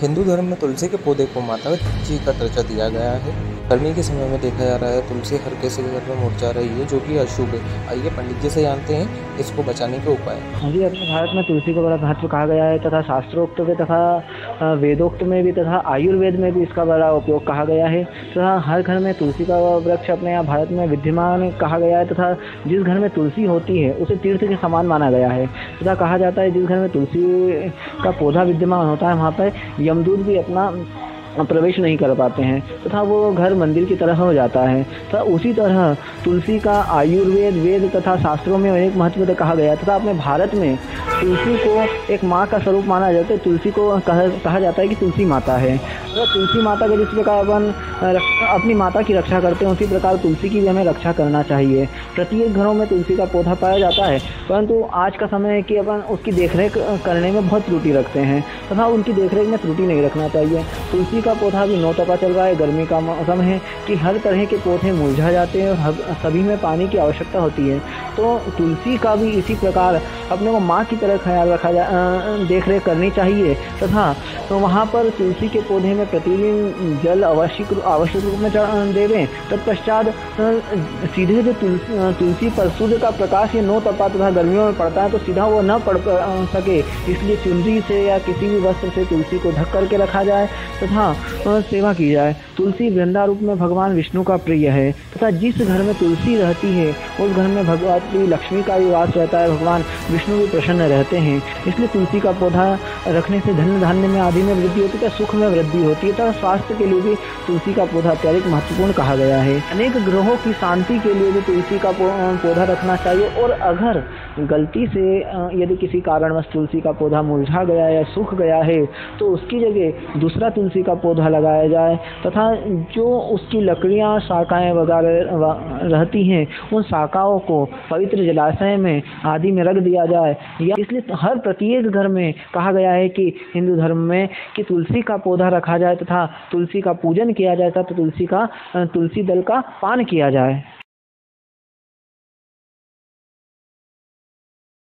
हिंदू धर्म में तुलसी के पौधे को माता जी का दर्जा दिया गया है। गर्मी के समय में देखा जा रहा है तुलसी हर किसी के घर में मुरझा रही है, जो कि अशुभ है। आइए पंडित जी से जानते हैं इसको बचाने के उपाय। हाँ जी, अपने भारत में तुलसी को बड़ा महत्व कहा गया है तथा शास्त्रोक्त में तथा वेदोक्त में भी तथा आयुर्वेद में भी इसका बड़ा उपयोग कहा गया है तथा हर घर में तुलसी का वृक्ष अपने यहाँ भारत में विद्यमान कहा गया है तथा जिस घर में तुलसी होती है उसे तीर्थ के समान माना गया है तथा कहा जाता है जिस घर में तुलसी का पौधा विद्यमान होता है वहाँ पर यमदूत भी अपना प्रवेश नहीं कर पाते हैं तथा वो घर मंदिर की तरह हो जाता है। तथा उसी तरह तुलसी का आयुर्वेद वेद तथा शास्त्रों में अनेक महत्व कहा गया तथा अपने भारत में तुलसी को एक माँ का स्वरूप माना जाता है। तुलसी को कहा जाता है कि तुलसी माता है। तो तुलसी माता का जिस प्रकार अपन अपनी माता की रक्षा करते हैं उसी प्रकार तुलसी की भी हमें रक्षा करना चाहिए। प्रत्येक घरों में तुलसी का पौधा पाया जाता है, परंतु आज का समय है कि अपन उसकी देखरेख करने में बहुत त्रुटि रखते हैं तथा उनकी देखरेख में त्रुटि नहीं रखना चाहिए। तुलसी का पौधा भी नौतपा चल रहा है, गर्मी का मौसम है कि हर तरह के पौधे मुरझा जाते हैं और सभी में पानी की आवश्यकता होती है। तो तुलसी का भी इसी प्रकार अपने को माँ की तरह ख्याल रखा देख रेख करनी चाहिए तथा तो वहाँ पर तुलसी के पौधे में प्रतिदिन जल आवश्यक रूप में देवें। तत्पश्चात सीधे जो तुलसी पर सूर्य का प्रकाश ये नौ तपा तथा गर्मियों में पड़ता है तो सीधा वो न पड़ सके, इसलिए चुनरी से या किसी भी वस्त्र से तुलसी को ढक करके रखा जाए तथा सेवा की जाए। तुलसी वृंदा रूप में भगवान विष्णु का प्रिय है तथा जिस घर में तुलसी रहती है उस घर में भगवती लक्ष्मी का भी वास रहता है, भगवान विष्णु भी प्रसन्न रहते हैं। इसलिए तुलसी का पौधा रखने से धन धान्य में आदि में वृद्धि होती है, सुख में वृद्धि होती है तथा स्वास्थ्य के लिए भी तुलसी का पौधा अत्यधिक महत्वपूर्ण कहा गया है। अनेक ग्रहों की शांति के लिए भी तुलसी का पौधा रखना चाहिए और अगर गलती से यदि किसी कारणवश तुलसी का पौधा मुरझा गया या सूख गया है तो उसकी जगह दूसरा तुलसी का पौधा लगाया जाए तथा जो उसकी लकड़ियां शाखाएं वगैरह रहती हैं उन शाखाओं को पवित्र जलाशय में आदि में रख दिया जाए। या इसलिए हर प्रत्येक घर में कहा गया है कि हिंदू धर्म में कि तुलसी का पौधा रखा जाए तथा तुलसी का पूजन किया जाए तथा तुलसी दल का पान किया जाए।